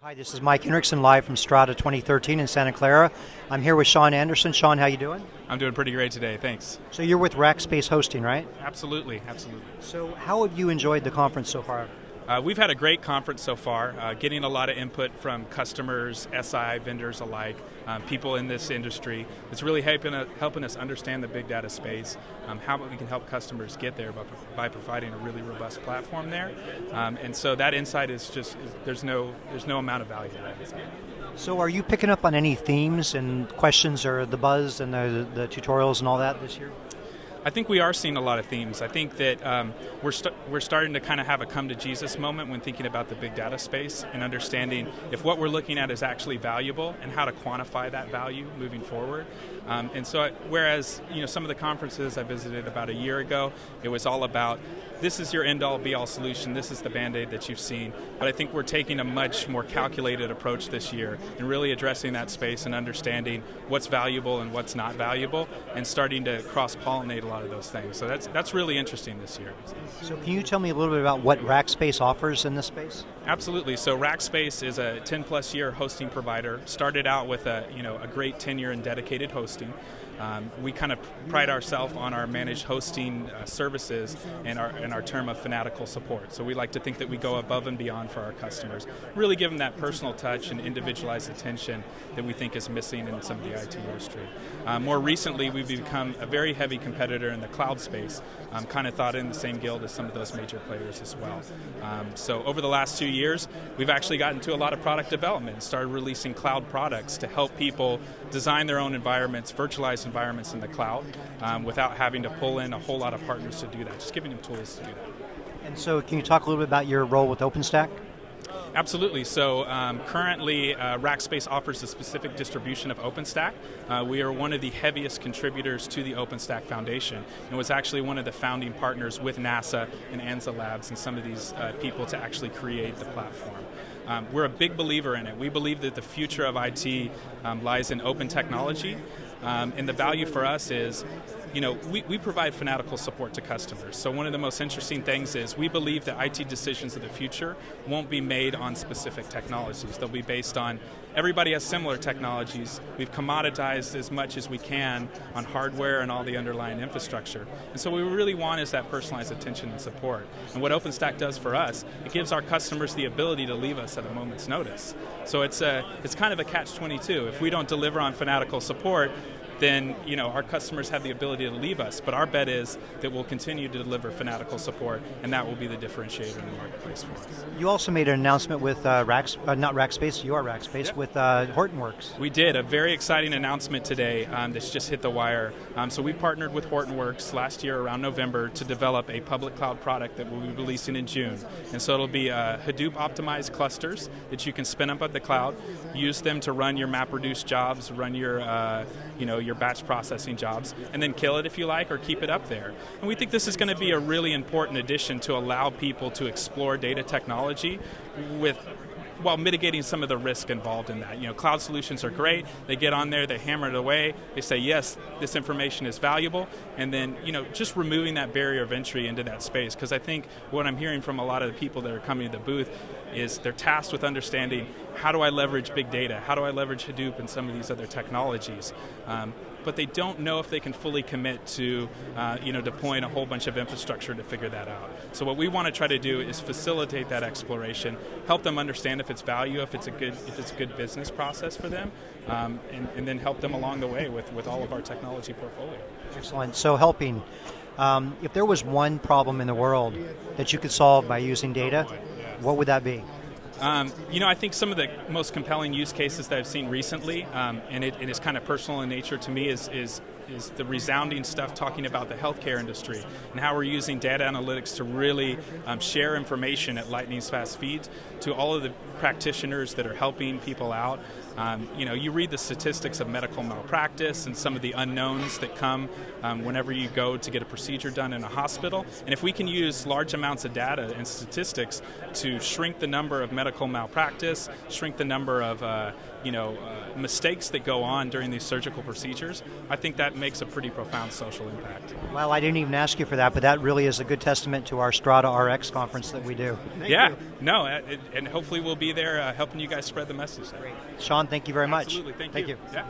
Hi, this is Mike Hendrickson live from Strata 2013 in Santa Clara. I'm here with Sean Anderson. Sean, how you doing? I'm doing pretty great today, thanks. So you're with Rackspace Hosting, right? Absolutely. So how have you enjoyed the conference so far? We've had a great conference so far, getting a lot of input from customers, SI, vendors alike, people in this industry. It's really helping us understand the big data space, how we can help customers get there by providing a really robust platform there. And so that insight is just, there's no amount of value to that insight. So are you picking up on any themes and questions or the buzz and the tutorials and all that this year? I think we are seeing a lot of themes. I think that we're starting to kind of have a come to Jesus moment when thinking about the big data space and understanding if what we're looking at is actually valuable and how to quantify that value moving forward. And so whereas some of the conferences I visited about a year ago, it was all about this is your end-all be-all solution, this is the Band-Aid that you've seen. But I think we're taking a much more calculated approach this year and really addressing that space and understanding what's valuable and what's not valuable and starting to cross-pollinate a lot of those things. So that's really interesting this year. So can you tell me a little bit about what Rackspace offers in this space? Absolutely. So Rackspace is a 10-plus year hosting provider. Started out with a great tenure in dedicated hosting. We kind of pride ourselves on our managed hosting services and our term of fanatical support. So we like to think that we go above and beyond for our customers, really give them that personal touch and individualized attention that we think is missing in some of the IT industry. More recently, we've become a very heavy competitor in the cloud space, kind of thought in the same guild as some of those major players as well. So over the last 2 years, we've actually gotten to a lot of product development and started releasing cloud products to help people design their own environments, virtualize environments in the cloud without having to pull in a whole lot of partners to do that, just giving them tools to do that. And so can you talk a little bit about your role with OpenStack? Absolutely. So currently Rackspace offers a specific distribution of OpenStack. We are one of the heaviest contributors to the OpenStack Foundation and was actually one of the founding partners with NASA and ANZA Labs and some of these people to actually create the platform. We're a big believer in it. We believe that the future of IT lies in open technology. And the value for us is, we provide fanatical support to customers. So one of the most interesting things is we believe that IT decisions of the future won't be made on specific technologies. They'll be based on everybody has similar technologies. We've commoditized as much as we can on hardware and all the underlying infrastructure. And so what we really want is that personalized attention and support. And what OpenStack does for us, it gives our customers the ability to leave us at a moment's notice. So it's kind of a catch-22. If we don't deliver on fanatical support, then our customers have the ability to leave us. But our bet is that we'll continue to deliver fanatical support, and that will be the differentiator in the marketplace for us. You also made an announcement with not Rackspace, you are Rackspace, yep. With Hortonworks. We did a very exciting announcement today that's just hit the wire. So we partnered with Hortonworks last year around November to develop a public cloud product that we'll be releasing in June. And so it'll be Hadoop optimized clusters that you can spin up at the cloud, use them to run your MapReduce jobs, run your your batch processing jobs, and then kill it if you like or keep it up there. And we think this is going to be a really important addition to allow people to explore data technology while mitigating some of the risk involved in that. Cloud solutions are great. They get on there, they hammer it away, they say, yes, this information is valuable, and then, just removing that barrier of entry into that space. Because I think what I'm hearing from a lot of the people that are coming to the booth is they're tasked with understanding, how do I leverage big data? How do I leverage Hadoop and some of these other technologies? But they don't know if they can fully commit to deploying a whole bunch of infrastructure to figure that out. So what we want to try to do is facilitate that exploration, help them understand if it's value, if it's a good business process for them, and then help them along the way with all of our technology portfolio. Excellent. So helping. If there was one problem in the world that you could solve by using data, what would that be? I think some of the most compelling use cases that I've seen recently, and it is kind of personal in nature to me, is the resounding stuff talking about the healthcare industry and how we're using data analytics to really share information at lightning fast speeds to all of the practitioners that are helping people out. You read the statistics of medical malpractice and some of the unknowns that come whenever you go to get a procedure done in a hospital. And if we can use large amounts of data and statistics to shrink the number of medical malpractice, shrink the number of mistakes that go on during these surgical procedures, I think that makes a pretty profound social impact. Well, I didn't even ask you for that, but that really is a good testament to our Strata RX conference that we do. And hopefully we'll be there helping you guys spread the message. Great. Sean, thank you very much. Absolutely, thank you. Yeah.